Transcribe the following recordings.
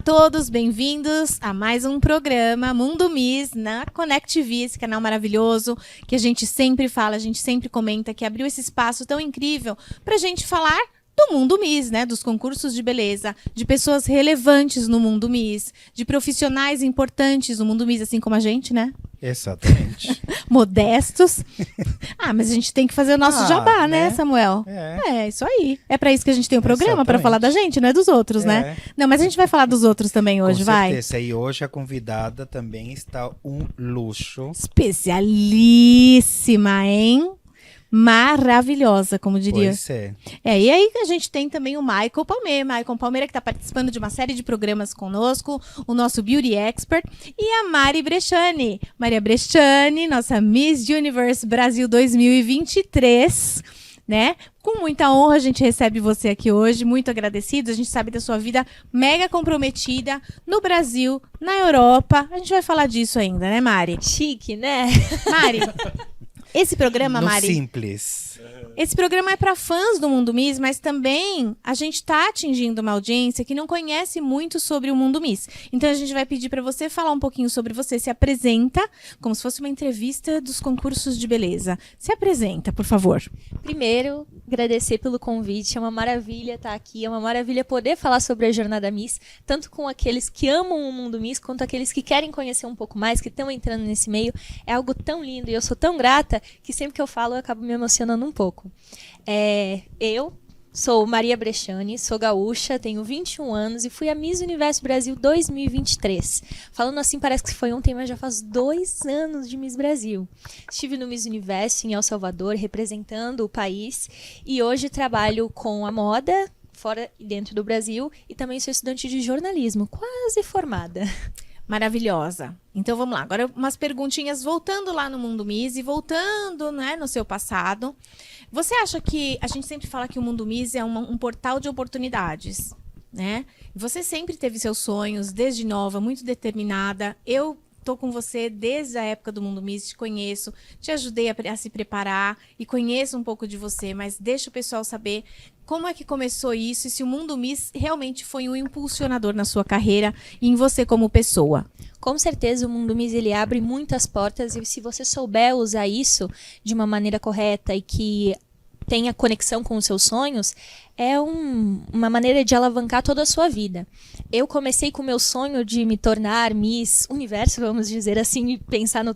todos, bem-vindos a mais um programa Mundo Miss na Connect TV, esse canal maravilhoso que a gente sempre fala, a gente sempre comenta, que abriu esse espaço tão incrível pra gente falar do Mundo Miss, né? Dos concursos de beleza, de pessoas relevantes no Mundo Miss, de profissionais importantes no Mundo Miss, assim como a gente, né? Exatamente. Modestos. Mas a gente tem que fazer o nosso jabá, né, Samuel? É. Isso aí. É pra isso que a gente tem o programa, pra Exatamente. falar da gente, não é dos outros, né? Não, mas a gente vai falar dos outros também hoje, vai. Com certeza. E hoje a convidada também está um luxo. Especialíssima, hein? Maravilhosa, como diria. Pois é. E aí a gente tem também o Michael Palmeira. Michael Palmeira, que está participando de uma série de programas conosco, o nosso Beauty Expert, e a Mari Bresciani. Maria Bresciani, nossa Miss Universe Brasil 2023, né? Com muita honra a gente recebe você aqui hoje, muito agradecidos. A gente sabe da sua vida mega comprometida no Brasil, na Europa. A gente vai falar disso ainda, né, Mari? Chique, né? Mari, esse programa, No Mari... simples. Esse programa é para fãs do Mundo Miss, mas também a gente está atingindo uma audiência que não conhece muito sobre o Mundo Miss. Então a gente vai pedir para você falar um pouquinho sobre você. Se apresenta, como se fosse uma entrevista dos concursos de beleza. Se apresenta, por favor. Primeiro, agradecer pelo convite. É uma maravilha estar aqui. É uma maravilha poder falar sobre a jornada Miss, tanto com aqueles que amam o Mundo Miss, quanto aqueles que querem conhecer um pouco mais, que estão entrando nesse meio. É algo tão lindo e eu sou tão grata que sempre que eu falo eu acabo me emocionando um pouco. Eu sou Maria Bresciani, sou gaúcha, tenho 21 anos e fui a Miss Universo Brasil 2023. Falando assim parece que foi ontem, mas já faz 2 anos de Miss Brasil. Estive no Miss Universo em El Salvador, representando o país, e hoje trabalho com a moda, fora e dentro do Brasil, e também sou estudante de jornalismo, quase formada. Maravilhosa. Então vamos lá. Agora umas perguntinhas voltando lá no Mundo Miss e voltando, né, no seu passado. Você acha que a gente sempre fala que o Mundo Miss é um portal de oportunidades, né? Você sempre teve seus sonhos desde nova, muito determinada. Eu tô com você desde a época do Mundo Miss, te conheço, te ajudei a se preparar e conheço um pouco de você, mas deixa o pessoal saber como é que começou isso e se o Mundo Miss realmente foi um impulsionador na sua carreira e em você como pessoa. Com certeza o Mundo Miss ele abre muitas portas e se você souber usar isso de uma maneira correta e que tenha conexão com os seus sonhos, é uma maneira de alavancar toda a sua vida. Eu comecei com o meu sonho de me tornar Miss Universo, vamos dizer assim, e pensar num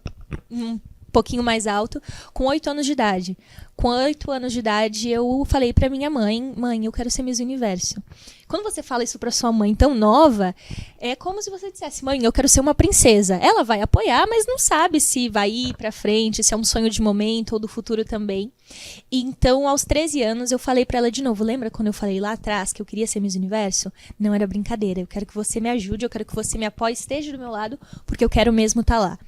pouquinho mais alto, com 8 anos de idade. Com 8 anos de idade, eu falei pra minha mãe, eu quero ser Miss Universo. Quando você fala isso pra sua mãe tão nova, é como se você dissesse, mãe, eu quero ser uma princesa. Ela vai apoiar, mas não sabe se vai ir pra frente, se é um sonho de momento ou do futuro também. E então, aos 13 anos, eu falei pra ela de novo, lembra quando eu falei lá atrás que eu queria ser Miss Universo? Não era brincadeira, eu quero que você me ajude, eu quero que você me apoie, esteja do meu lado, porque eu quero mesmo estar lá.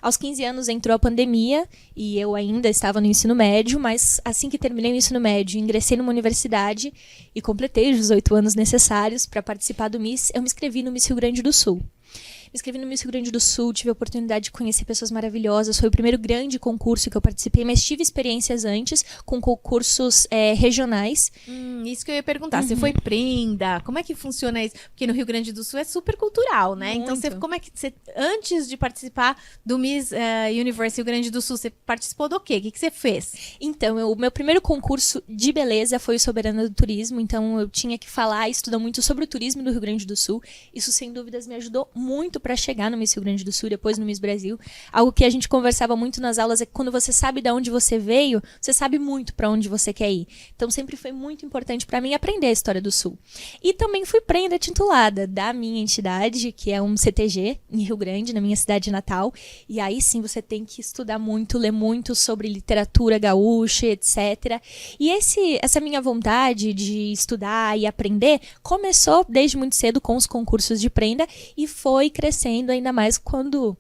Aos 15 anos entrou a pandemia e eu ainda estava no ensino médio, mas assim que terminei o ensino médio, ingressei numa universidade e completei os 18 anos necessários para participar do Miss, eu me inscrevi no Miss Rio Grande do Sul. Me inscrevi no Miss Rio Grande do Sul, tive a oportunidade de conhecer pessoas maravilhosas, foi o primeiro grande concurso que eu participei, mas tive experiências antes com concursos regionais. Isso que eu ia perguntar, você foi prenda, como é que funciona isso? Porque no Rio Grande do Sul é super cultural, né? Muito. Então, como é que você, antes de participar do Miss Universe Rio Grande do Sul, você participou do quê? O que você fez? Então, o meu primeiro concurso de beleza foi o Soberana do Turismo, então eu tinha que falar e estudar muito sobre o turismo do Rio Grande do Sul. Isso, sem dúvidas, me ajudou muito para chegar no Miss Rio Grande do Sul, depois no Miss Brasil. Algo que a gente conversava muito nas aulas é que quando você sabe de onde você veio, você sabe muito para onde você quer ir. Então sempre foi muito importante para mim aprender a história do Sul. E também fui prenda titulada da minha entidade, que é um CTG em Rio Grande, na minha cidade natal. E aí sim você tem que estudar muito, ler muito sobre literatura gaúcha, etc. E essa minha vontade de estudar e aprender começou desde muito cedo com os concursos de prenda e foi crescendo ainda mais quando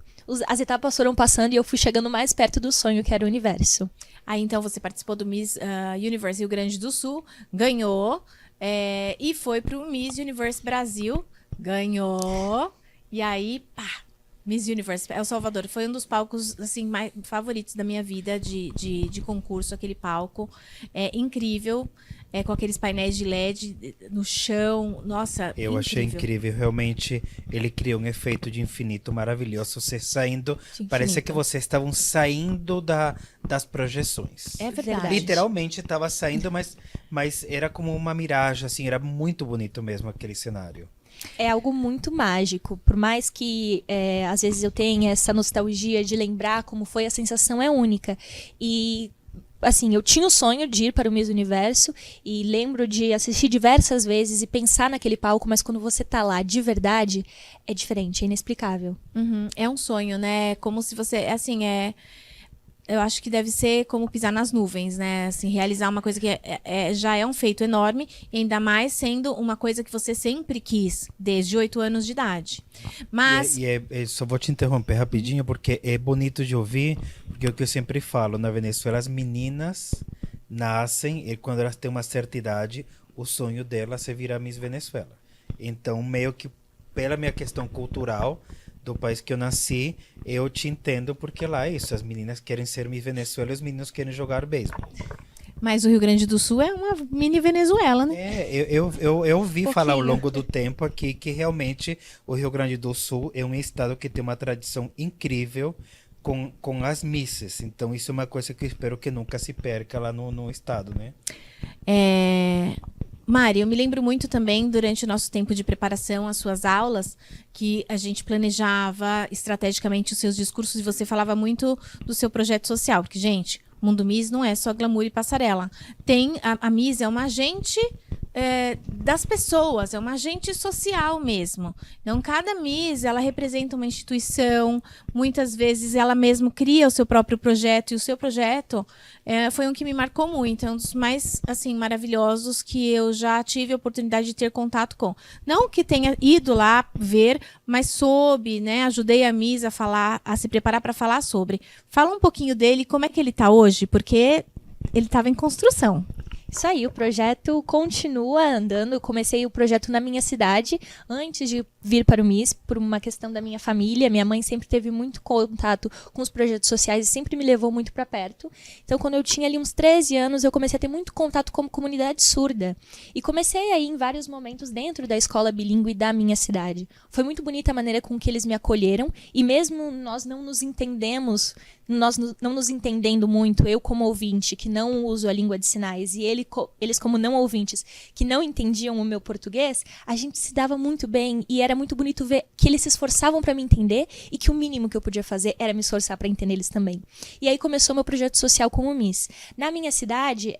as etapas foram passando e eu fui chegando mais perto do sonho que era o universo. Aí então você participou do Miss Universe Rio Grande do Sul, ganhou, e foi pro Miss Universe Brasil, ganhou, e aí, Miss Universe, El Salvador, foi um dos palcos assim mais favoritos da minha vida de concurso, aquele palco é incrível, com aqueles painéis de LED no chão, nossa, Eu achei incrível, realmente ele criou um efeito de infinito maravilhoso, você saindo, parecia que vocês estavam saindo das projeções. É verdade. Literalmente estava saindo, mas era como uma miragem, assim, era muito bonito mesmo aquele cenário. É algo muito mágico, por mais que às vezes eu tenha essa nostalgia de lembrar como foi, a sensação é única. E assim, eu tinha o sonho de ir para o Miss Universo e lembro de assistir diversas vezes e pensar naquele palco, mas quando você tá lá de verdade, é diferente, é inexplicável. Uhum, é um sonho, né? Como se você, assim, eu acho que deve ser como pisar nas nuvens, né? Assim, realizar uma coisa que já é um feito enorme, e ainda mais sendo uma coisa que você sempre quis, desde 8 anos de idade. Mas... Só vou te interromper rapidinho, porque é bonito de ouvir, porque é o que eu sempre falo, na Venezuela as meninas nascem, e quando elas têm uma certa idade, o sonho delas é virar Miss Venezuela. Então, meio que pela minha questão cultural do país que eu nasci, eu te entendo, porque lá é isso, as meninas querem ser Miss Venezuela e os meninos querem jogar beisebol. Mas o Rio Grande do Sul é uma mini Venezuela, né? Eu ouvi falar ao longo do tempo aqui que realmente o Rio Grande do Sul é um estado que tem uma tradição incrível com as misses. Então isso é uma coisa que eu espero que nunca se perca lá no estado, né? Mari, eu me lembro muito também, durante o nosso tempo de preparação, as suas aulas, que a gente planejava estrategicamente os seus discursos e você falava muito do seu projeto social. Porque, gente, o Mundo Miss não é só glamour e passarela. A Miss é uma agente das pessoas, é uma agente social mesmo. Então, cada Miss, ela representa uma instituição, muitas vezes ela mesmo cria o seu próprio projeto, e o seu projeto foi um que me marcou muito, é um dos mais, assim, maravilhosos que eu já tive a oportunidade de ter contato com. Não que tenha ido lá ver, mas soube, né, ajudei a Miss a se preparar para falar sobre. Fala um pouquinho dele, como é que ele está hoje, porque ele estava em construção. Isso aí, o projeto continua andando. Eu comecei o projeto na minha cidade, antes de vir para o Miss, por uma questão da minha família. Minha mãe sempre teve muito contato com os projetos sociais e sempre me levou muito para perto. Então, quando eu tinha ali uns 13 anos, eu comecei a ter muito contato com a comunidade surda. E comecei aí em vários momentos dentro da escola bilíngue da minha cidade. Foi muito bonita a maneira com que eles me acolheram, e mesmo nós não nos entendendo muito, eu como ouvinte, que não uso a língua de sinais, e eles como não ouvintes, que não entendiam o meu português, a gente se dava muito bem, e era muito bonito ver que eles se esforçavam para me entender, e que o mínimo que eu podia fazer era me esforçar para entender eles também. E aí começou meu projeto social como Miss. Na minha cidade,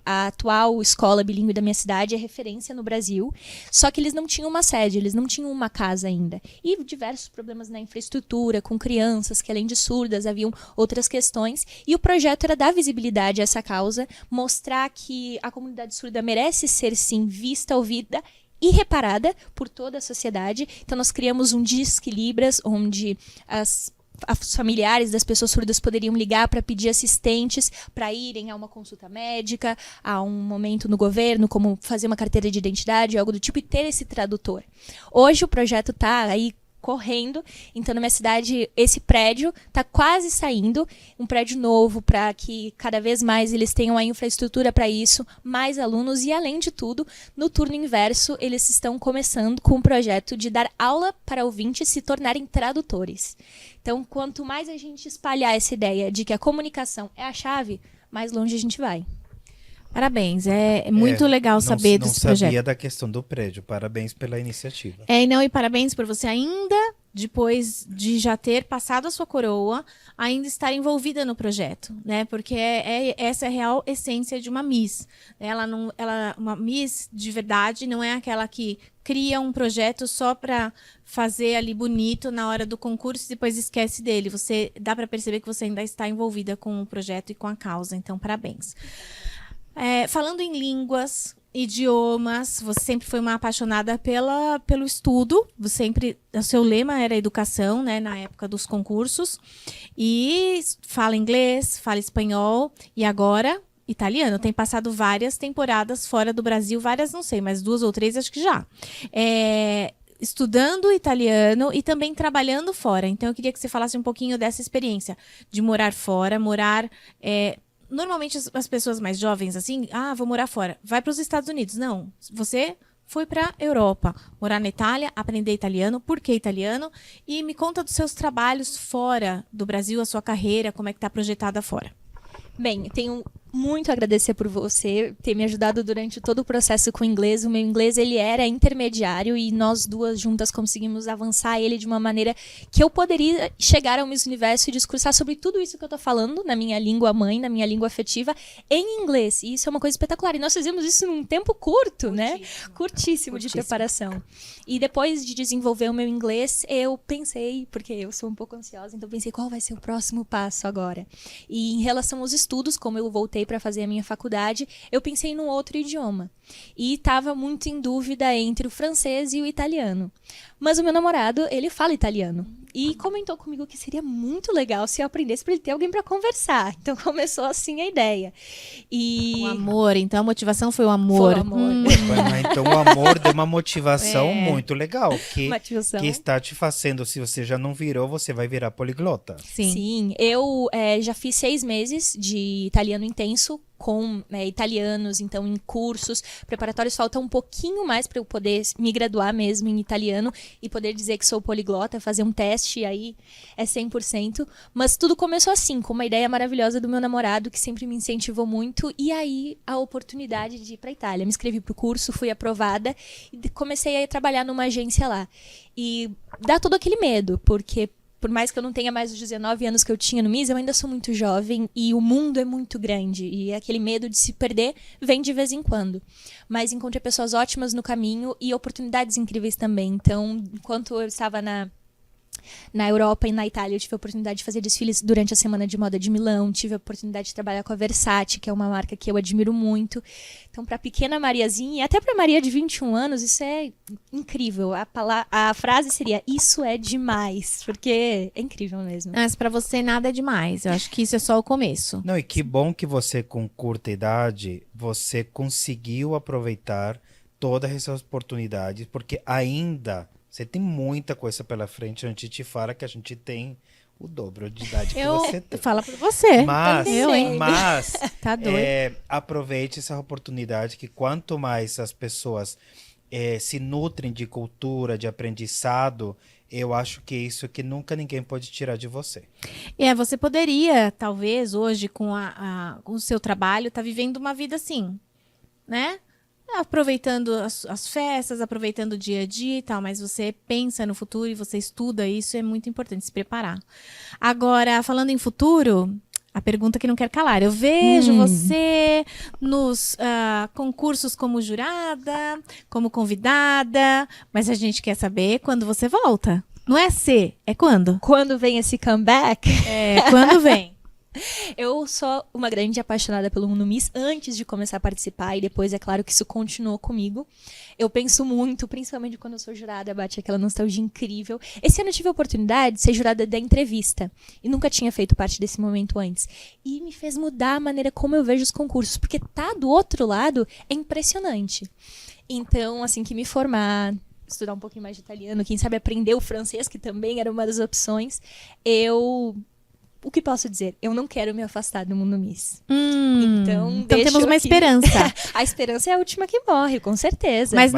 a atual escola bilíngue da minha cidade é referência no Brasil, só que eles não tinham uma sede, eles não tinham uma casa ainda. E diversos problemas na infraestrutura, com crianças que, além de surdas, haviam outras questões, e o projeto era dar visibilidade a essa causa, mostrar que a comunidade surda merece ser, sim, vista, ouvida e reparada por toda a sociedade. Então nós criamos um Disque Libras, onde os familiares das pessoas surdas poderiam ligar para pedir assistentes para irem a uma consulta médica, a um momento no governo, como fazer uma carteira de identidade, algo do tipo, e ter esse tradutor. Hoje o projeto está aí correndo, então na minha cidade esse prédio está quase saindo, um prédio novo para que cada vez mais eles tenham a infraestrutura para isso, mais alunos, e além de tudo, no turno inverso eles estão começando com um projeto de dar aula para ouvintes se tornarem tradutores. Então, quanto mais a gente espalhar essa ideia de que a comunicação é a chave, mais longe a gente vai. Parabéns, é muito legal saber desse projeto. Não sabia da questão do prédio, parabéns pela iniciativa. E parabéns por você ainda, depois de já ter passado a sua coroa, ainda estar envolvida no projeto, né? Porque essa é a real essência de uma Miss. Uma Miss de verdade não é aquela que cria um projeto só para fazer ali bonito na hora do concurso e depois esquece dele. Dá para perceber que você ainda está envolvida com o projeto e com a causa, então parabéns. Falando em línguas, idiomas, você sempre foi uma apaixonada pelo estudo, o seu lema era educação, né, na época dos concursos, e fala inglês, fala espanhol, e agora italiano. Tem passado várias temporadas fora do Brasil, várias não sei, mas 2 ou 3 acho que já. estudando italiano e também trabalhando fora. Então, eu queria que você falasse um pouquinho dessa experiência de morar fora, normalmente as pessoas mais jovens, assim, vou morar fora. Vai para os Estados Unidos. Não, você foi para a Europa, morar na Itália, aprender italiano. Por que italiano? E me conta dos seus trabalhos fora do Brasil, a sua carreira, como é que está projetada fora. Bem, tenho muito a agradecer por você ter me ajudado durante todo o processo com o inglês. O meu inglês, ele era intermediário e nós duas juntas conseguimos avançar ele de uma maneira que eu poderia chegar ao Miss Universo e discursar sobre tudo isso que eu tô falando na minha língua mãe, na minha língua afetiva, em inglês. E isso é uma coisa espetacular. E nós fizemos isso num tempo curto, né? Curtíssimo de preparação. E depois de desenvolver o meu inglês, eu pensei, porque eu sou um pouco ansiosa, então pensei qual vai ser o próximo passo agora. E em relação aos estudos, como eu voltei para fazer a minha faculdade, eu pensei num outro idioma. E estava muito em dúvida entre o francês e o italiano. Mas o meu namorado, ele fala italiano. E comentou comigo que seria muito legal se eu aprendesse para ele ter alguém para conversar. Então começou assim a ideia. E... O amor, então a motivação foi o amor. Foi o amor. Então o amor deu uma motivação muito legal. Motivação. Que está te fazendo, se você já não virou, você vai virar poliglota. Sim. Eu já fiz 6 meses de italiano intenso com italianos, então em cursos preparatórios. Falta um pouquinho mais para eu poder me graduar mesmo em italiano e poder dizer que sou poliglota, fazer um teste, aí é 100%. Mas tudo começou assim, com uma ideia maravilhosa do meu namorado, que sempre me incentivou muito, e aí a oportunidade de ir para a Itália. Me inscrevi para o curso, fui aprovada e comecei a trabalhar numa agência lá. E dá todo aquele medo, porque por mais que eu não tenha mais os 19 anos que eu tinha no MIS, eu ainda sou muito jovem e o mundo é muito grande. E aquele medo de se perder vem de vez em quando. Mas encontrei pessoas ótimas no caminho e oportunidades incríveis também. Então, enquanto eu estava na Europa e na Itália, eu tive a oportunidade de fazer desfiles durante a Semana de Moda de Milão, tive a oportunidade de trabalhar com a Versace, que é uma marca que eu admiro muito. Então, para a pequena Mariazinha, e até para Maria de 21 anos, isso é incrível. A frase seria, isso é demais, porque é incrível mesmo. Mas para você nada é demais, eu acho que isso é só o começo. Não, e que bom que você, com curta idade, você conseguiu aproveitar todas essas oportunidades, porque ainda... Você tem muita coisa pela frente. A gente te fala que a gente tem o dobro de idade que você tem. Fala por você. Mas Tá doido. Aproveite essa oportunidade, que quanto mais as pessoas se nutrem de cultura, de aprendizado, eu acho que isso que nunca ninguém pode tirar de você. Você poderia, talvez, hoje, com o seu trabalho, estar vivendo uma vida assim, né? Aproveitando as festas, aproveitando o dia a dia e tal, mas você pensa no futuro e você estuda isso, é muito importante se preparar. Agora, falando em futuro, a pergunta que não quer calar. Eu vejo você nos concursos como jurada, como convidada, mas a gente quer saber quando você volta. Não é se, é quando? Quando vem esse comeback? Quando vem? Eu sou uma grande apaixonada pelo Mundo Miss antes de começar a participar e depois, é claro, que isso continuou comigo. Eu penso muito, principalmente quando eu sou jurada, bate aquela nostalgia incrível. Esse ano eu tive a oportunidade de ser jurada da entrevista e nunca tinha feito parte desse momento antes. E me fez mudar a maneira como eu vejo os concursos, porque tá do outro lado é impressionante. Então, assim que me formar, estudar um pouquinho mais de italiano, quem sabe aprender o francês, que também era uma das opções, o que posso dizer? Eu não quero me afastar do Mundo Miss. Então temos uma esperança. A esperança é a última que morre, com certeza. Mas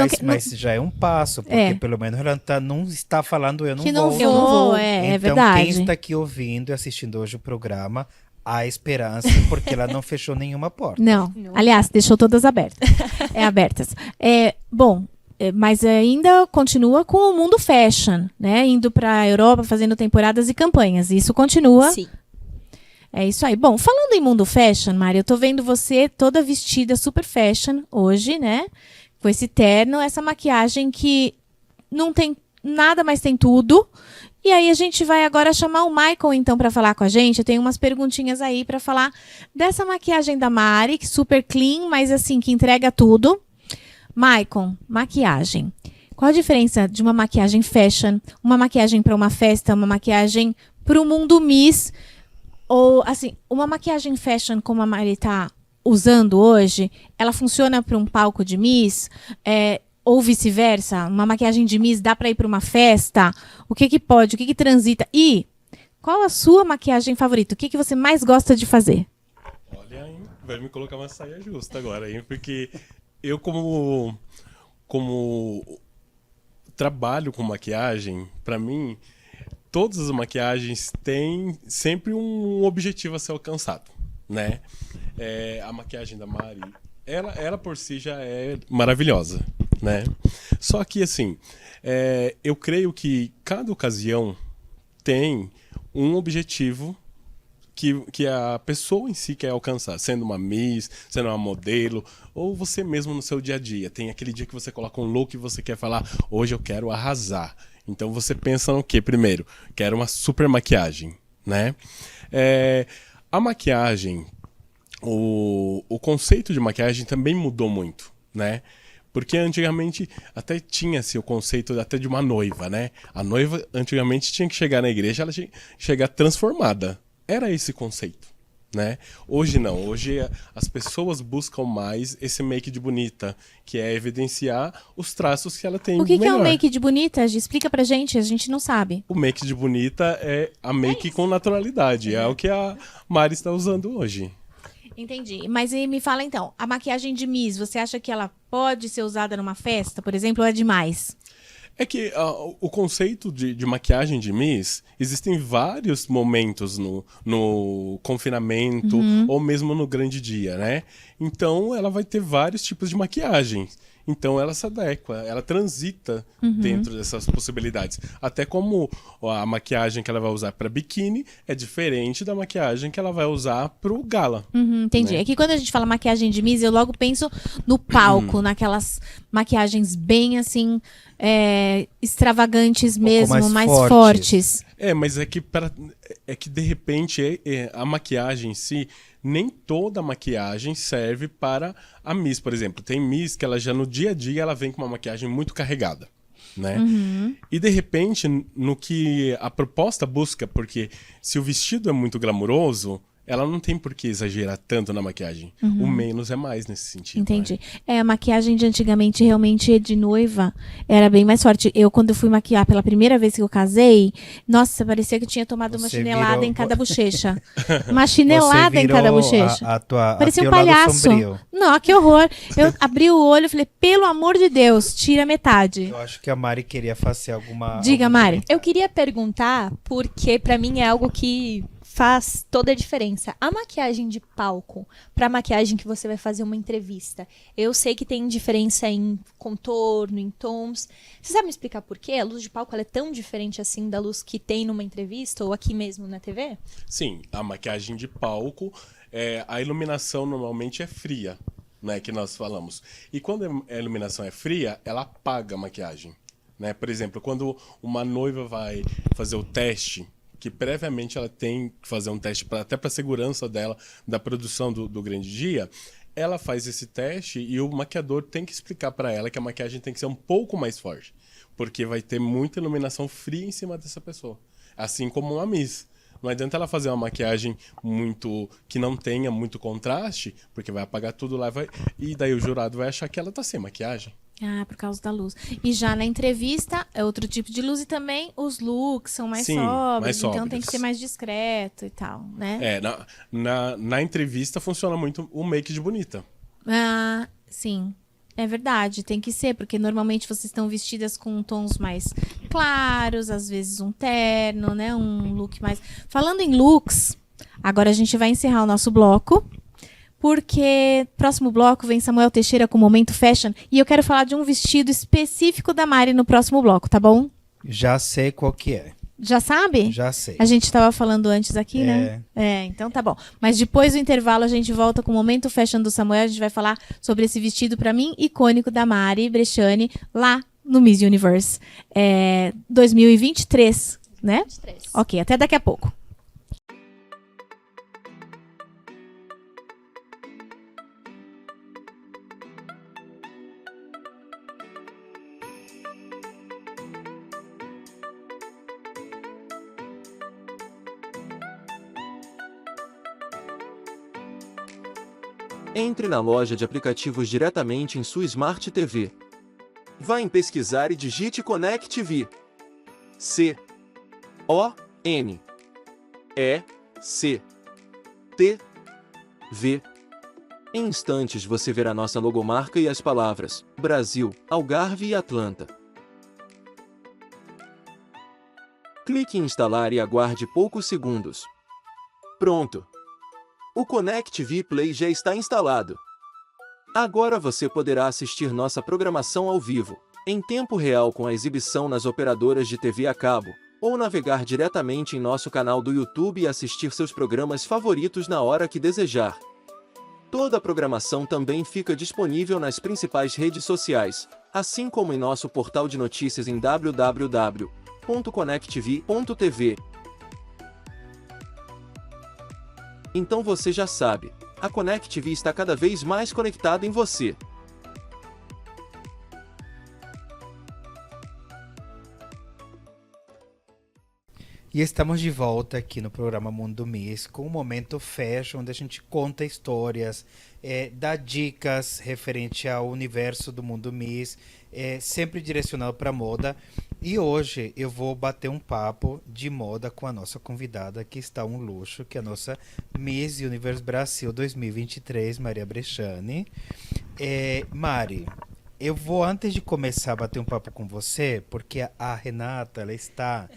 já é um passo, porque pelo menos ela não está falando eu não vou. Eu não vou, então, verdade. Quem está aqui ouvindo e assistindo hoje o programa, há esperança, porque ela não fechou nenhuma porta. Não. Aliás, deixou todas abertas. Abertas. Bom, mas ainda continua com o mundo fashion, né? Indo para a Europa, fazendo temporadas e campanhas. Isso continua. Sim. É isso aí. Bom, falando em mundo fashion, Mari, eu tô vendo você toda vestida super fashion hoje, né? Com esse terno, essa maquiagem que não tem nada, mas tem tudo. E aí a gente vai agora chamar o Michael, então, para falar com a gente. Eu tenho umas perguntinhas aí para falar dessa maquiagem da Mari, que super clean, mas assim, que entrega tudo. Michael, maquiagem. Qual a diferença de uma maquiagem fashion, uma maquiagem para uma festa, uma maquiagem para o mundo Miss? Ou, assim, uma maquiagem fashion como a Mari tá usando hoje, ela funciona para um palco de Miss? Ou vice-versa? Uma maquiagem de Miss dá pra ir pra uma festa? O que que pode? O que que transita? E qual a sua maquiagem favorita? O que que você mais gosta de fazer? Olha, hein, vai me colocar uma saia justa agora, hein? Porque eu como trabalho com maquiagem, pra mim, todas as maquiagens têm sempre um objetivo a ser alcançado, né? A maquiagem da Mari, ela por si já é maravilhosa, né? Só que, assim, eu creio que cada ocasião tem um objetivo que a pessoa em si quer alcançar, sendo uma Miss, sendo uma modelo, ou você mesmo no seu dia a dia. Tem aquele dia que você coloca um look e você quer falar, hoje eu quero arrasar. Então você pensa no quê primeiro? Quero uma super maquiagem, né? A maquiagem, o conceito de maquiagem também mudou muito, né? Porque antigamente até tinha-se o conceito até de uma noiva, né? A noiva antigamente tinha que chegar na igreja, ela tinha que chegar transformada. Era esse conceito, né? Hoje não, hoje as pessoas buscam mais esse make de bonita, que é evidenciar os traços que ela tem O que que é um melhor. make de bonita? Explica pra gente, a gente não sabe. O make de bonita é a make com naturalidade, é o que a Mari está usando hoje. Entendi. Mas e me fala então, a maquiagem de Miss, você acha que ela pode ser usada numa festa, por exemplo, ou é demais? É que o conceito de maquiagem de Miss, existem vários momentos no confinamento ou mesmo no grande dia, né? Então ela vai ter vários tipos de maquiagem. Então ela se adequa, ela transita dentro dessas possibilidades. Até como a maquiagem que ela vai usar para biquíni é diferente da maquiagem que ela vai usar para o gala. Entendi. Né? É que quando a gente fala maquiagem de Miss, eu logo penso no palco, naquelas maquiagens bem assim, extravagantes mesmo, mais fortes. Mas é que de repente a maquiagem em si, nem toda maquiagem serve para a Miss, por exemplo. Tem Miss que ela já no dia a dia ela vem com uma maquiagem muito carregada, né? E de repente, no que a proposta busca, porque se o vestido é muito glamuroso, ela não tem por que exagerar tanto na maquiagem. O menos é mais nesse sentido. Entendi. Né? A maquiagem de antigamente, realmente, de noiva, era bem mais forte. Quando eu fui maquiar pela primeira vez que eu casei, nossa, parecia que eu tinha tomado uma Você chinelada virou- em cada bochecha. Uma chinelada em cada bochecha. Parecia um teu lado palhaço. sombrio. Não, que horror. Eu abri o olho e falei, pelo amor de Deus, tira metade. Eu acho que a Mari queria fazer alguma... Diga, algum Mari. Eu queria perguntar, porque pra mim é algo que faz toda a diferença. A maquiagem de palco pra maquiagem que você vai fazer uma entrevista. Eu sei que tem diferença em contorno, em tons. Você sabe me explicar por quê? A luz de palco ela é tão diferente assim da luz que tem numa entrevista ou aqui mesmo na TV? Sim, a maquiagem de palco, a iluminação normalmente é fria, né, que nós falamos. E quando a iluminação é fria, ela apaga a maquiagem, né? Por exemplo, quando uma noiva vai fazer o teste, que previamente ela tem que fazer um teste até para a segurança dela, da produção do grande dia, ela faz esse teste e o maquiador tem que explicar para ela que a maquiagem tem que ser um pouco mais forte, porque vai ter muita iluminação fria em cima dessa pessoa, assim como uma Miss. Não adianta ela fazer uma maquiagem que não tenha muito contraste, porque vai apagar tudo lá, e daí o jurado vai achar que ela tá sem maquiagem. Ah, por causa da luz. E já na entrevista é outro tipo de luz e também os looks são mais Sim, sóbrios, mais então tem sóbrios. que ser mais discreto e tal, né? Na entrevista funciona muito o make de bonita. Ah, sim. É verdade, tem que ser, porque normalmente vocês estão vestidas com tons mais claros, às vezes um terno, né? Um look mais. Falando em looks, agora a gente vai encerrar o nosso bloco, porque próximo bloco vem Samuel Teixeira com Momento Fashion e eu quero falar de um vestido específico da Mari no próximo bloco, tá bom? Já sei qual que é. Já sabe? Já sei. A gente estava falando antes aqui, né? Então tá bom. Mas depois do intervalo a gente volta com o Momento Fashion do Samuel. A gente vai falar sobre esse vestido, pra mim, icônico da Mari Bresciani, lá no Miss Universe 2023, né? 23. Ok, até daqui a pouco. Entre na loja de aplicativos diretamente em sua Smart TV. Vá em pesquisar e digite ConnectV. C-O-N-E-C-T-V. Em instantes você verá nossa logomarca e as palavras Brasil, Algarve e Atlanta. Clique em instalar e aguarde poucos segundos. Pronto! O ConnectV Play já está instalado. Agora você poderá assistir nossa programação ao vivo, em tempo real com a exibição nas operadoras de TV a cabo, ou navegar diretamente em nosso canal do YouTube e assistir seus programas favoritos na hora que desejar. Toda a programação também fica disponível nas principais redes sociais, assim como em nosso portal de notícias em www.connectv.tv. Então você já sabe, a ConnectV está cada vez mais conectada em você. E estamos de volta aqui no programa Mundo Miss com o Momento Fashion, onde a gente conta histórias, dá dicas referente ao universo do Mundo Miss, sempre direcionado para moda. E hoje eu vou bater um papo de moda com a nossa convidada, que está um luxo, que é a nossa Miss Universe Brasil 2023, Maria Bresciani. Mari, eu vou, antes de começar a bater um papo com você, porque a Renata, ela está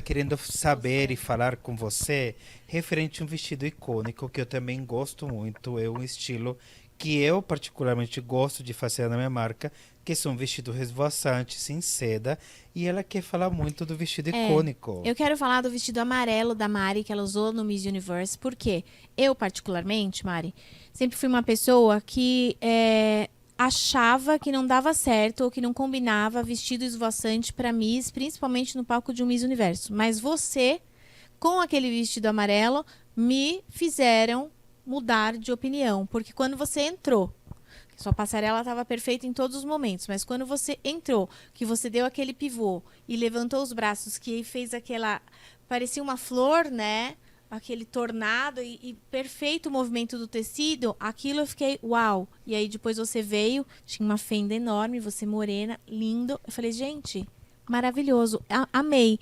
querendo saber e falar com você referente a um vestido icônico que eu também gosto muito. É um estilo que eu particularmente gosto de fazer na minha marca, que são vestidos resvoaçantes em seda, e ela quer falar muito do vestido icônico. Eu quero falar do vestido amarelo da Mari, que ela usou no Miss Universe, porque eu, particularmente, Mari, sempre fui uma pessoa que achava que não dava certo ou que não combinava vestido esvoaçante para Miss, principalmente no palco de um Miss Universo. Mas você, com aquele vestido amarelo, me fizeram mudar de opinião. Porque quando você entrou, sua passarela estava perfeita em todos os momentos, mas quando você entrou, que você deu aquele pivô e levantou os braços, que fez aquela... parecia uma flor, né? Aquele tornado e perfeito movimento do tecido, aquilo eu fiquei, uau. E aí depois você veio, tinha uma fenda enorme, você morena, lindo. Eu falei, gente, maravilhoso, amei.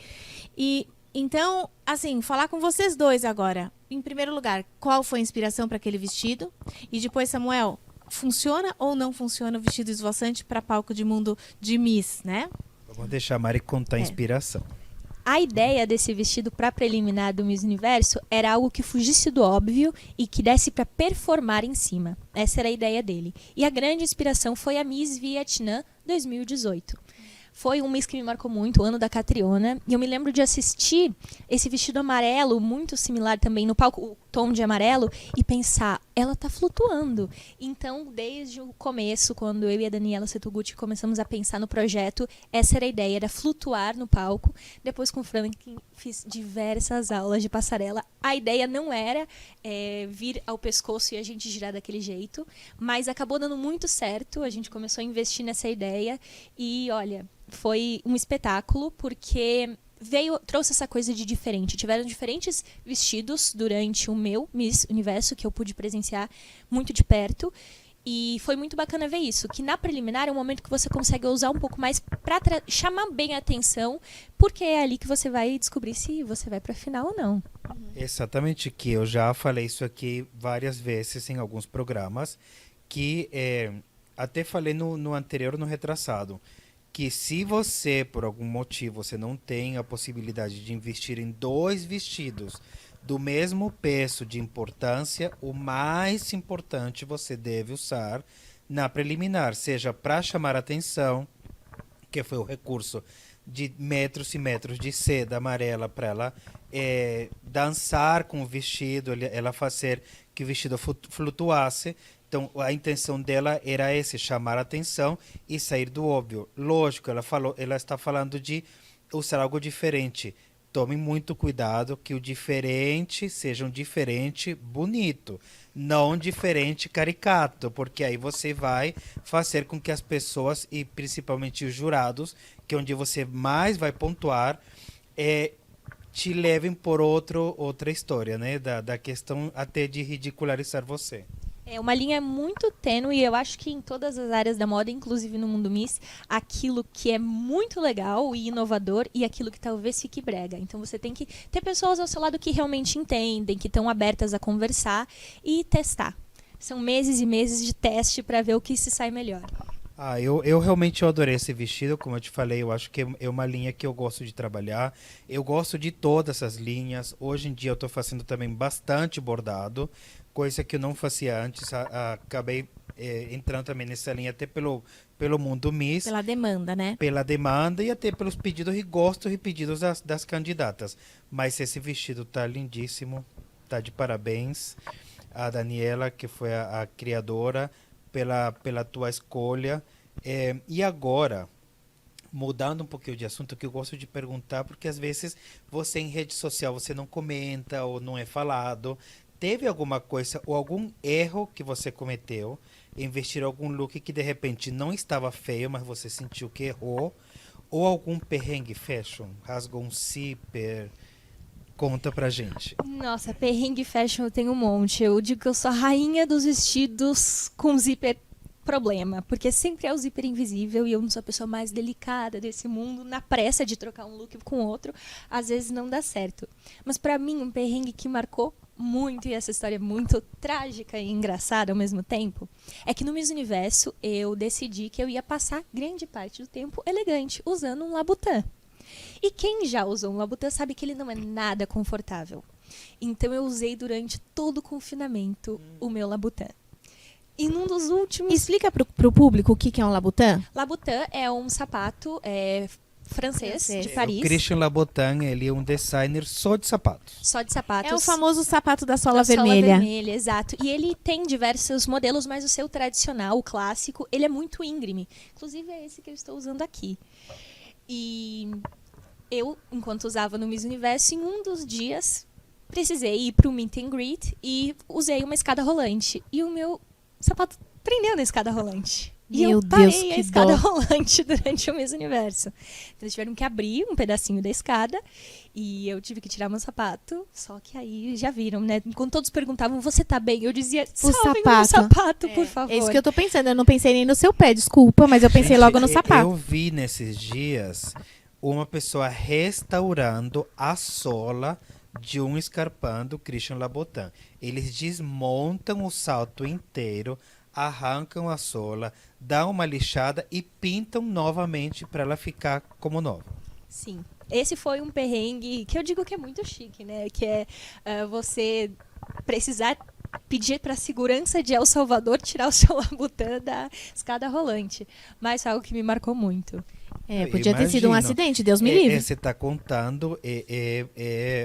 E então, assim, falar com vocês dois agora. Em primeiro lugar, qual foi a inspiração para aquele vestido? E depois, Samuel, funciona ou não funciona o vestido esvoaçante para palco de mundo de Miss, né? Vamos deixar a Mari contar a inspiração. A ideia desse vestido para preliminar do Miss Universo era algo que fugisse do óbvio e que desse para performar em cima. Essa era a ideia dele. E a grande inspiração foi a Miss Vietnã 2018. Foi um Miss que me marcou muito, o ano da Catriona. E eu me lembro de assistir esse vestido amarelo, muito similar também no palco, o tom de amarelo, e pensar, ela tá flutuando. Então, desde o começo, quando eu e a Daniela Setoguchi começamos a pensar no projeto, essa era a ideia, era flutuar no palco. Depois, com o Frank, fiz diversas aulas de passarela. A ideia não era vir ao pescoço e a gente girar daquele jeito, mas acabou dando muito certo. A gente começou a investir nessa ideia e, olha, foi um espetáculo, porque trouxe essa coisa de diferente. Tiveram diferentes vestidos durante o meu Miss Universo, que eu pude presenciar muito de perto. E foi muito bacana ver isso, que na preliminar é um momento que você consegue usar um pouco mais para chamar bem a atenção, porque é ali que você vai descobrir se você vai para a final ou não. Exatamente, que eu já falei isso aqui várias vezes em alguns programas, que até falei no anterior, no retraçado, que se você, por algum motivo, você não tem a possibilidade de investir em 2 vestidos do mesmo peso de importância, o mais importante você deve usar na preliminar, seja para chamar atenção, que foi o recurso de metros e metros de seda amarela para ela dançar com o vestido, ela fazer que o vestido flutuasse. Então, a intenção dela era chamar a atenção e sair do óbvio. Lógico, ela está falando de usar algo diferente. Tome muito cuidado que o diferente seja um diferente bonito, não um diferente caricato, porque aí você vai fazer com que as pessoas, e principalmente os jurados, que é onde você mais vai pontuar, te levem por outra história, né? Da questão até de ridicularizar você. É uma linha muito tênue e eu acho que em todas as áreas da moda, inclusive no mundo Miss, aquilo que é muito legal e inovador e aquilo que talvez fique brega. Então você tem que ter pessoas ao seu lado que realmente entendem, que estão abertas a conversar e testar. São meses e meses de teste para ver o que se sai melhor. Eu realmente adorei esse vestido, como eu te falei, eu acho que é uma linha que eu gosto de trabalhar. Eu gosto de todas essas linhas. Hoje em dia eu estou fazendo também bastante bordado, coisa que eu não fazia antes. Acabei entrando também nessa linha até pelo mundo Miss, Pela demanda, né? pela demanda e até pelos pedidos e gostos e pedidos das candidatas. Mas esse vestido tá lindíssimo, tá de parabéns. A Daniela, que foi a criadora, pela tua escolha. E agora, mudando um pouquinho de assunto, que eu gosto de perguntar, porque às vezes você em rede social você não comenta ou não é falado. Teve alguma coisa ou algum erro que você cometeu em vestir algum look que de repente não estava feio, mas você sentiu que errou? Ou algum perrengue fashion? Rasgou um zíper? Conta pra gente. Nossa, perrengue fashion eu tenho um monte. Eu digo que eu sou a rainha dos vestidos com zíper problema, porque sempre é o zíper invisível e eu não sou a pessoa mais delicada desse mundo. Na pressa de trocar um look com outro, às vezes não dá certo. Mas pra mim, um perrengue que marcou muito, e essa história é muito trágica e engraçada ao mesmo tempo, é que no Miss Universo eu decidi que eu ia passar grande parte do tempo elegante, usando um Labutin. E quem já usou um Labutin sabe que ele não é nada confortável. Então eu usei durante todo o confinamento o meu Labutin. E num dos últimos... Explica pro público o que é um Labutin. Labutin é um sapato francês de O Paris. Christian Louboutin, ele é um designer só de sapatos. Só de sapatos. É o famoso sapato da sola da sola vermelha. vermelha, exato. E ele tem diversos modelos, mas o seu tradicional, o clássico, ele é muito íngreme. Inclusive é esse que eu estou usando aqui. E eu, enquanto usava no Miss Universo, em um dos dias, precisei ir para o meet and greet e usei uma escada rolante. E o meu sapato prendeu na escada rolante. E Meu eu parei Deus, a que escada dó. rolante durante o Miss Universo. Então eles tiveram que abrir um pedacinho da escada e eu tive que tirar meu sapato. Só que aí já viram, né? Quando todos perguntavam, você tá bem? Eu dizia, salvem o meu sapato, por favor. É isso que eu tô pensando. Eu não pensei nem no seu pé, desculpa, mas eu pensei logo no sapato. Eu vi nesses dias uma pessoa restaurando a sola de um escarpão do Christian Louboutin. Eles desmontam o salto inteiro, arrancam a sola, dão uma lixada e pintam novamente para ela ficar como nova. Sim. Esse foi um perrengue que eu digo que é muito chique, né? Que é você precisar pedir para a segurança de El Salvador tirar o seu Labutin da escada rolante. Mas foi algo que me marcou muito. Podia ter sido um Imagino. acidente, Deus me livre. Você está contando,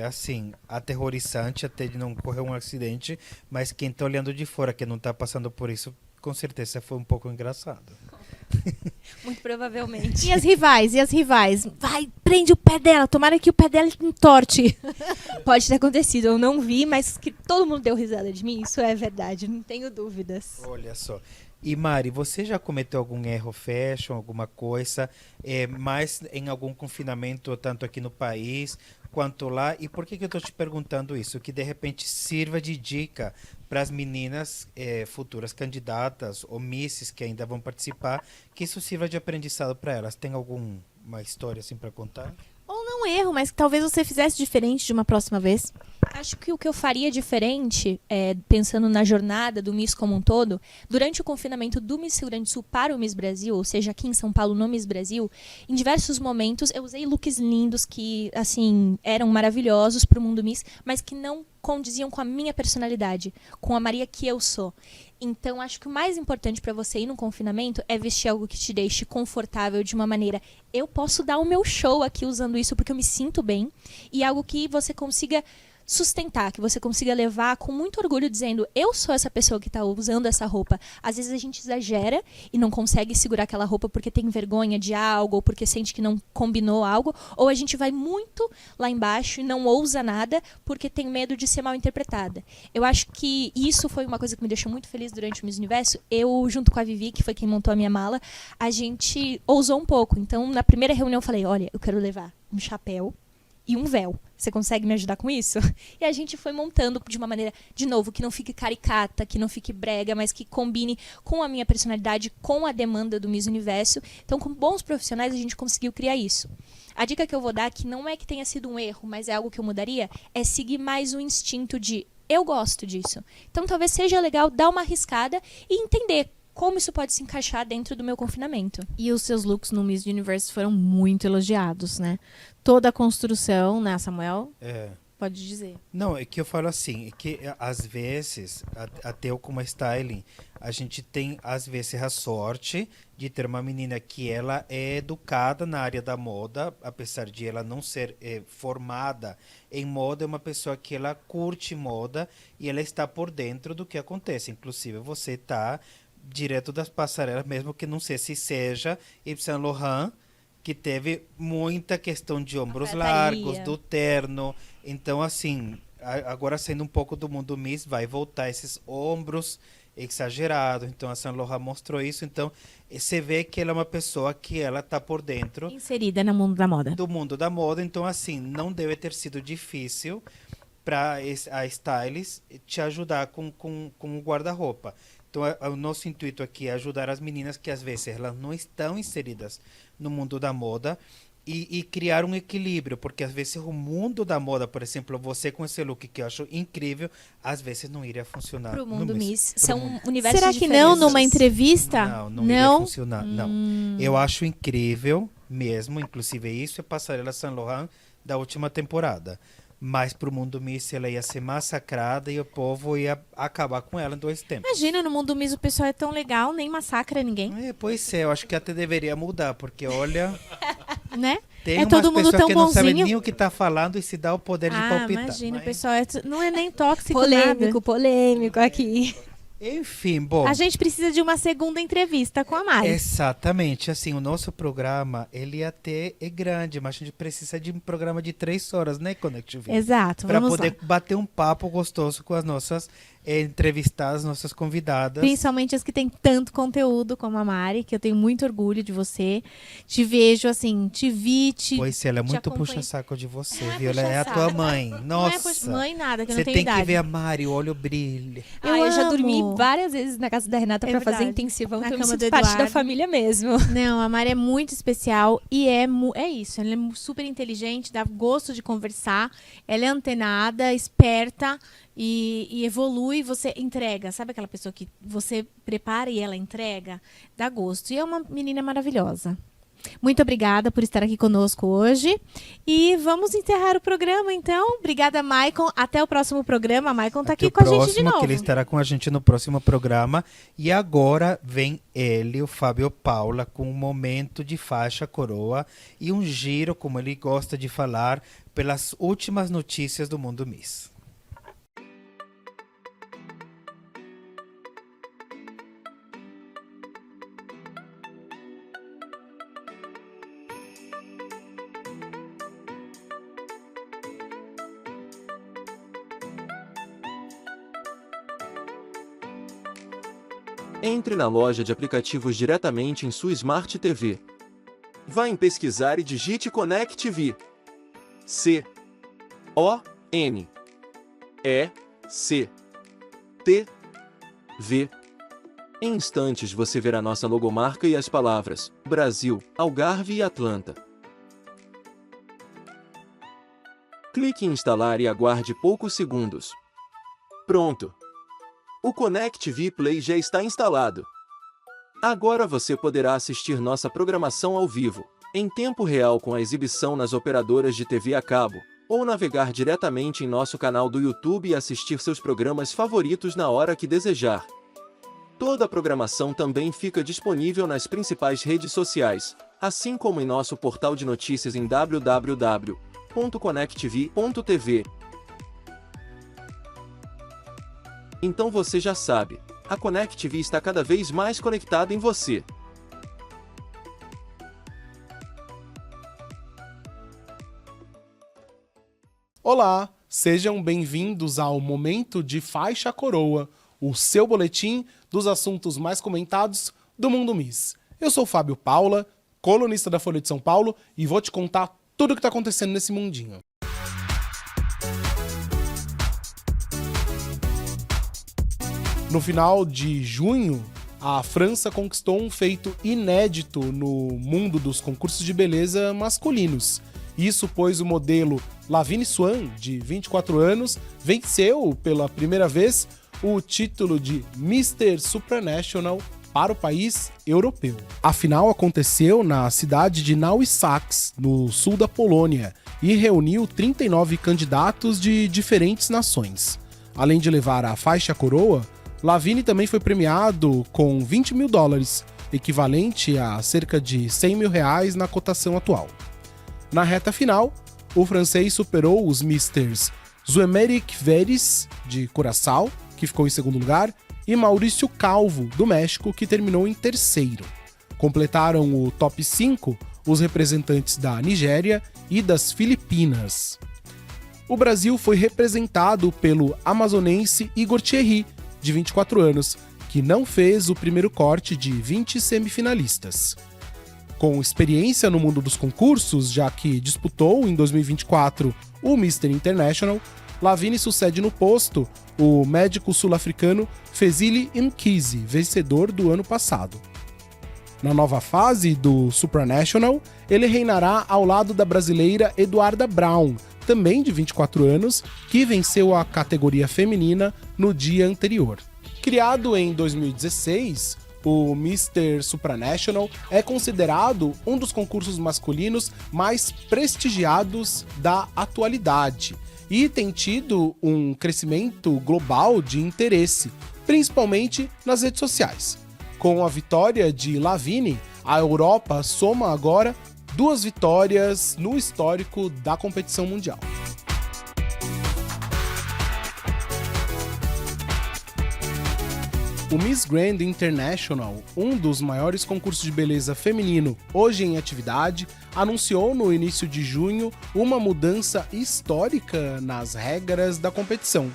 assim, aterrorizante até de não ocorrer um acidente, mas quem está olhando de fora, que não está passando por isso, com certeza foi um pouco engraçado. Muito provavelmente. E as rivais? E as rivais? Vai, prende o pé dela. Tomara que o pé dela entorte. Pode ter acontecido, eu não vi, mas que todo mundo deu risada de mim, isso é verdade, não tenho dúvidas. Olha só. E Mari, você já cometeu algum erro fashion, alguma coisa, mais em algum confinamento, tanto aqui no país quanto lá? E por que eu estou te perguntando isso? Que de repente sirva de dica para as meninas futuras candidatas ou misses que ainda vão participar, que isso sirva de aprendizado para elas. Tem alguma história assim para contar? Ou não erro, mas que talvez você fizesse diferente de uma próxima vez. Acho que o que eu faria diferente, pensando na jornada do Miss como um todo, durante o confinamento do Miss Rio Grande do Sul para o Miss Brasil, ou seja, aqui em São Paulo no Miss Brasil, em diversos momentos eu usei looks lindos que, assim, eram maravilhosos para o mundo Miss, mas que não condiziam com a minha personalidade, com a Maria que eu sou. Então, acho que o mais importante para você ir no confinamento é vestir algo que te deixe confortável de uma maneira. Eu posso dar o meu show aqui usando isso porque eu me sinto bem, e algo que você consiga sustentar, que você consiga levar com muito orgulho dizendo, eu sou essa pessoa que está usando essa roupa. Às vezes a gente exagera e não consegue segurar aquela roupa porque tem vergonha de algo ou porque sente que não combinou algo, ou a gente vai muito lá embaixo e não ousa nada porque tem medo de ser mal interpretada. Eu acho que isso foi uma coisa que me deixou muito feliz durante o Miss Universo. Eu, junto com a Vivi, que foi quem montou a minha mala, a gente ousou um pouco. Então, na primeira reunião eu falei, olha, eu quero levar um chapéu e um véu. Você consegue me ajudar com isso? E a gente foi montando de uma maneira, de novo, que não fique caricata, que não fique brega, mas que combine com a minha personalidade, com a demanda do Miss Universo. Então, com bons profissionais, a gente conseguiu criar isso. A dica que eu vou dar, que não é que tenha sido um erro, mas é algo que eu mudaria, é seguir mais o instinto de eu gosto disso. Então, talvez seja legal dar uma arriscada e entender como isso pode se encaixar dentro do meu confinamento. E os seus looks no Miss Universe foram muito elogiados, né? Toda a construção, né, Samuel? Pode dizer. Não, é que eu falo assim, é que às vezes, até eu como styling, a gente tem às vezes a sorte de ter uma menina que ela é educada na área da moda, apesar de ela não ser formada em moda, é uma pessoa que ela curte moda e ela está por dentro do que acontece. Inclusive, você está direto das passarelas, mesmo que não sei se seja Yves Saint Laurent, que teve muita questão de ombros largos, do terno. Então, assim, agora saindo um pouco do mundo Miss, vai voltar esses ombros exagerados. Então, a Saint Laurent mostrou isso. Então, você vê que ela é uma pessoa que ela tá por dentro Inserida no mundo da moda. do mundo da moda. Então, assim, não deve ter sido difícil para a stylist te ajudar com o guarda-roupa. Então, o nosso intuito aqui é ajudar as meninas que às vezes elas não estão inseridas no mundo da moda e criar um equilíbrio, porque às vezes o mundo da moda, por exemplo, você com esse look que eu acho incrível, às vezes não iria funcionar. Pro mundo Miss. pro São mundo. universos Será que diferentes. não numa entrevista? Não iria funcionar, não. Eu acho incrível mesmo, inclusive isso é passarela Saint Laurent da última temporada. Mas pro mundo Miss ela ia ser massacrada e o povo ia acabar com ela em 2 tempos. Imagina, no mundo Miss o pessoal é tão legal, nem massacra ninguém, Pois é, eu acho que até deveria mudar, porque olha, né? tem É umas todo mundo pessoas tão que não sabem bonzinho. nem o que tá falando e se dá o poder de palpitar. Imagina, Mas, o pessoal não é nem tóxico, nada. Polêmico aqui. enfim, bom. A gente precisa de uma segunda entrevista com a Mari. Exatamente, assim, o nosso programa, ele até é grande, mas a gente precisa de um programa de 3 horas, né, Connect V? Exato, Para vamos poder lá. bater um papo gostoso com as nossas entrevistadas, nossas convidadas. Principalmente as que têm tanto conteúdo como a Mari, que eu tenho muito orgulho de você. Te vejo, assim, te vi, te... Pois ela é te muito acompanho. puxa-saco de você, Não é viu? Ela é a puxa-saco. tua mãe. Não é Nossa. mãe nada, que eu Você não tenho tem idade. que ver a Mari, o olho brilha. Eu já amo. dormi várias vezes na casa da Renata É pra fazer verdade. intensivão, Na então eu me cama sinto do parte da Eduardo. família mesmo. Não, a Mari é muito especial e é isso. Ela é super inteligente, dá gosto de conversar. Ela é antenada, esperta e evolui. Você entrega. Sabe aquela pessoa que você prepara e ela entrega? Dá gosto. E é uma menina maravilhosa. Muito obrigada por estar aqui conosco hoje. E vamos encerrar o programa, então. Obrigada, Maicon. Até o próximo programa. Maicon tá Até aqui o com a gente de próximo, novo. que ele estará com a gente no próximo programa. E agora vem ele, o Fábio Paula, com um momento de faixa coroa e um giro, como ele gosta de falar, pelas últimas notícias do mundo Miss. Entre na loja de aplicativos diretamente em sua Smart TV. Vá em pesquisar e digite Connect TV. C-O-N-E-C-T-V. Em instantes você verá nossa logomarca e as palavras Brasil, Algarve e Atlanta. Clique em instalar e aguarde poucos segundos. Pronto! O Connect V Play já está instalado. Agora você poderá assistir nossa programação ao vivo, em tempo real com a exibição nas operadoras de TV a cabo, ou navegar diretamente em nosso canal do YouTube e assistir seus programas favoritos na hora que desejar. Toda a programação também fica disponível nas principais redes sociais, assim como em nosso portal de notícias em www.connectv.tv. Então você já sabe, a Connect TV está cada vez mais conectada em você. Olá, sejam bem-vindos ao Momento de Faixa Coroa, o seu boletim dos assuntos mais comentados do Mundo Miss. Eu sou Fábio Paula, colunista da Folha de São Paulo, e vou te contar tudo o que está acontecendo nesse mundinho. No final de junho, a França conquistou um feito inédito no mundo dos concursos de beleza masculinos. Isso pois o modelo Lavigne Swann, de 24 anos, venceu pela primeira vez o título de Mr. Supranational para o país europeu. A final aconteceu na cidade de Nowy Sącz, no sul da Polônia, e reuniu 39 candidatos de diferentes nações. Além de levar a faixa coroa, Lavigne também foi premiado com $20 mil, equivalente a cerca de R$100 mil na cotação atual. Na reta final, o francês superou os Misters Zoemeric Veres, de Curaçao, que ficou em segundo lugar, e Maurício Calvo, do México, que terminou em terceiro. Completaram o top 5 os representantes da Nigéria e das Filipinas. O Brasil foi representado pelo amazonense Igor Thierry, de 24 anos, que não fez o primeiro corte de 20 semifinalistas. Com experiência no mundo dos concursos, já que disputou em 2024 o Mr. International, Lavigne sucede no posto o médico sul-africano Fezile Mkhize, vencedor do ano passado. Na nova fase do Supranational, ele reinará ao lado da brasileira Eduarda Brown, também de 24 anos, que venceu a categoria feminina no dia anterior. Criado em 2016, o Mr. Supranational é considerado um dos concursos masculinos mais prestigiados da atualidade e tem tido um crescimento global de interesse, principalmente nas redes sociais. Com a vitória de Lavigne, a Europa soma agora 2 vitórias no histórico da competição mundial. O Miss Grand International, um dos maiores concursos de beleza feminino hoje em atividade, anunciou no início de junho uma mudança histórica nas regras da competição.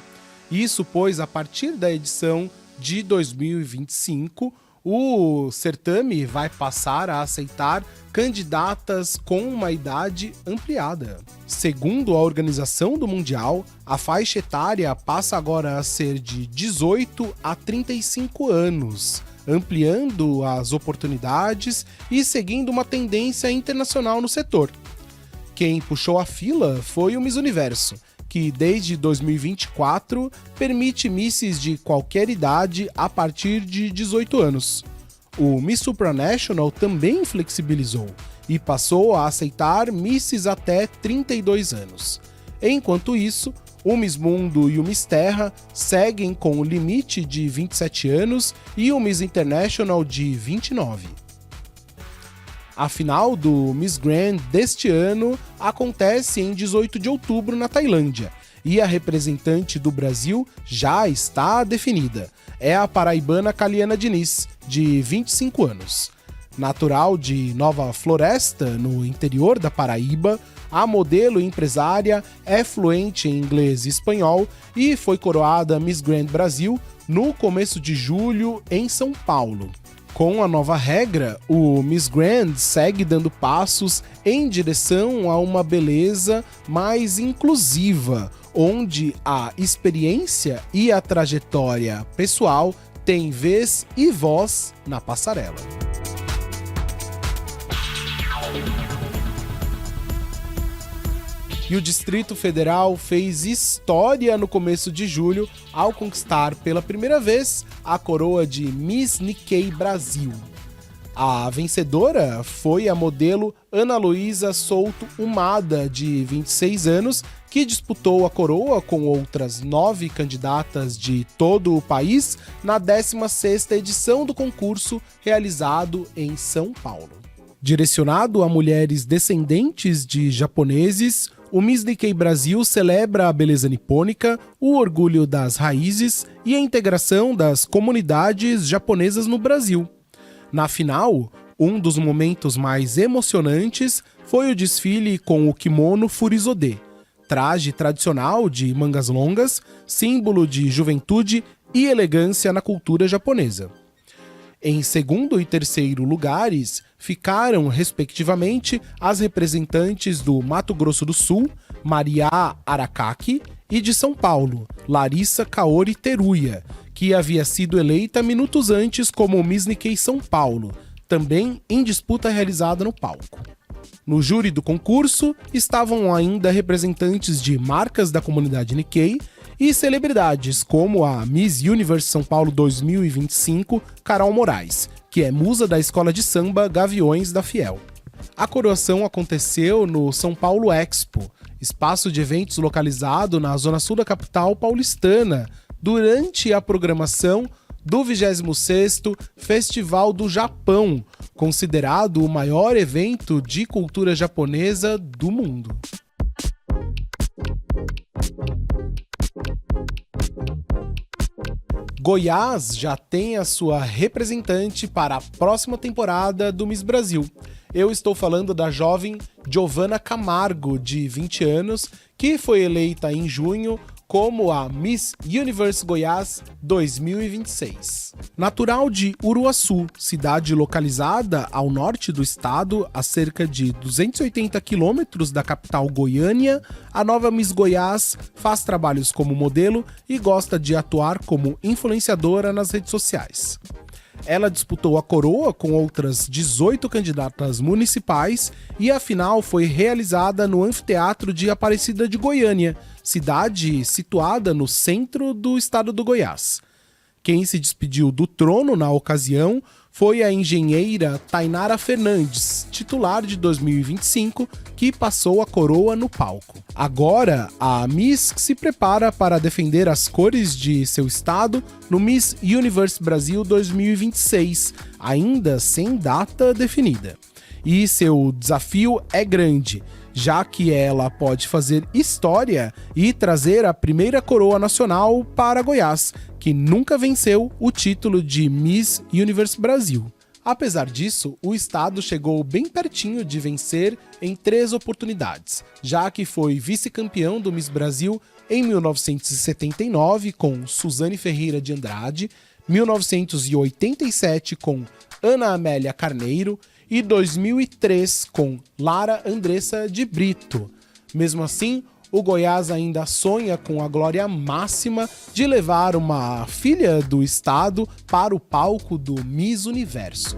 Isso pois, a partir da edição de 2025, o certame vai passar a aceitar candidatas com uma idade ampliada. Segundo a organização do Mundial, a faixa etária passa agora a ser de 18 a 35 anos, ampliando as oportunidades e seguindo uma tendência internacional no setor. Quem puxou a fila foi o Miss Universo, que desde 2024 permite misses de qualquer idade a partir de 18 anos. O Miss Supranational também flexibilizou e passou a aceitar misses até 32 anos. Enquanto isso, o Miss Mundo e o Miss Terra seguem com o limite de 27 anos e o Miss International de 29. A final do Miss Grand deste ano acontece em 18 de outubro na Tailândia e a representante do Brasil já está definida. É a paraibana Caliana Diniz, de 25 anos. Natural de Nova Floresta, no interior da Paraíba, a modelo e empresária é fluente em inglês e espanhol e foi coroada Miss Grand Brasil no começo de julho em São Paulo. Com a nova regra, o Miss Grand segue dando passos em direção a uma beleza mais inclusiva, onde a experiência e a trajetória pessoal têm vez e voz na passarela. E o Distrito Federal fez história no começo de julho ao conquistar pela primeira vez a coroa de Miss Nikkei Brasil. A vencedora foi a modelo Ana Luísa Souto Umada, de 26 anos, que disputou a coroa com outras 9 candidatas de todo o país na 16ª edição do concurso realizado em São Paulo. Direcionado a mulheres descendentes de japoneses, o Miss Nikkei Brasil celebra a beleza nipônica, o orgulho das raízes e a integração das comunidades japonesas no Brasil. Na final, um dos momentos mais emocionantes foi o desfile com o kimono Furisode, traje tradicional de mangas longas, símbolo de juventude e elegância na cultura japonesa. Em segundo e terceiro lugares ficaram, respectivamente, as representantes do Mato Grosso do Sul, Maria Aracaki, e de São Paulo, Larissa Kaori Teruya, que havia sido eleita minutos antes como Miss Nikkei São Paulo, também em disputa realizada no palco. No júri do concurso estavam ainda representantes de marcas da comunidade Nikkei e celebridades como a Miss Universe São Paulo 2025, Carol Moraes, que é musa da escola de samba Gaviões da Fiel. A coroação aconteceu no São Paulo Expo, espaço de eventos localizado na zona sul da capital paulistana, durante a programação do 26º Festival do Japão, considerado o maior evento de cultura japonesa do mundo. Goiás já tem a sua representante para a próxima temporada do Miss Brasil. Eu estou falando da jovem Giovana Camargo, de 20 anos, que foi eleita em junho como a Miss Universe Goiás 2026. Natural de Uruaçu, cidade localizada ao norte do estado, a cerca de 280 quilômetros da capital Goiânia, a nova Miss Goiás faz trabalhos como modelo e gosta de atuar como influenciadora nas redes sociais. Ela disputou a coroa com outras 18 candidatas municipais e a final foi realizada no Anfiteatro de Aparecida de Goiânia, cidade situada no centro do estado do Goiás. Quem se despediu do trono na ocasião foi a engenheira Tainara Fernandes, titular de 2025, que passou a coroa no palco. Agora, a Miss se prepara para defender as cores de seu estado no Miss Universe Brasil 2026, ainda sem data definida. E seu desafio é grande, já que ela pode fazer história e trazer a primeira coroa nacional para Goiás, que nunca venceu o título de Miss Universe Brasil. Apesar disso, o estado chegou bem pertinho de vencer em 3 oportunidades, já que foi vice-campeão do Miss Brasil em 1979 com Suzane Ferreira de Andrade, 1987 com Ana Amélia Carneiro e 2003 com Lara Andressa de Brito. Mesmo assim, o Goiás ainda sonha com a glória máxima de levar uma filha do estado para o palco do Miss Universo.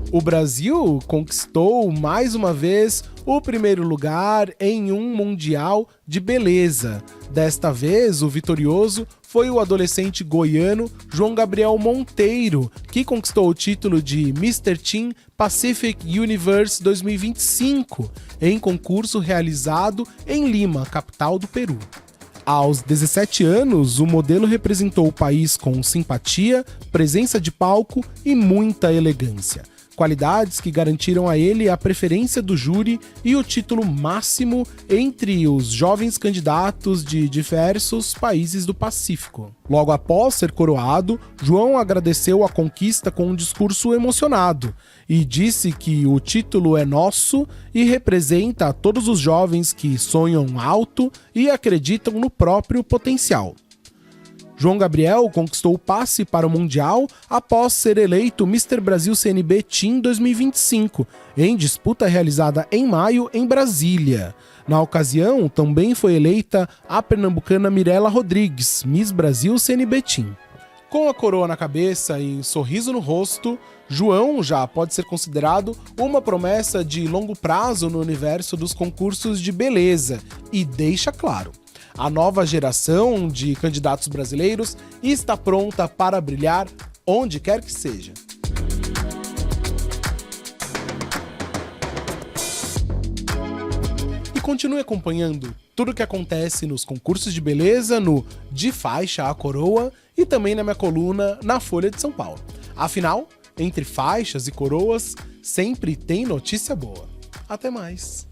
O Brasil conquistou mais uma vez o primeiro lugar em um Mundial de Beleza. Desta vez, o vitorioso foi o adolescente goiano João Gabriel Monteiro, que conquistou o título de Mr. Teen Pacific Universe 2025, em concurso realizado em Lima, capital do Peru. Aos 17 anos, o modelo representou o país com simpatia, presença de palco e muita elegância. Qualidades que garantiram a ele a preferência do júri e o título máximo entre os jovens candidatos de diversos países do Pacífico. Logo após ser coroado, João agradeceu a conquista com um discurso emocionado e disse que o título é nosso e representa a todos os jovens que sonham alto e acreditam no próprio potencial. João Gabriel conquistou o passe para o Mundial após ser eleito Mr. Brasil CNB Teen 2025, em disputa realizada em maio em Brasília. Na ocasião, também foi eleita a pernambucana Mirela Rodrigues, Miss Brasil CNB Teen. Com a coroa na cabeça e um sorriso no rosto, João já pode ser considerado uma promessa de longo prazo no universo dos concursos de beleza e deixa claro: a nova geração de candidatos brasileiros está pronta para brilhar onde quer que seja. E continue acompanhando tudo o que acontece nos concursos de beleza no De Faixa a Coroa e também na minha coluna na Folha de São Paulo. Afinal, entre faixas e coroas, sempre tem notícia boa. Até mais!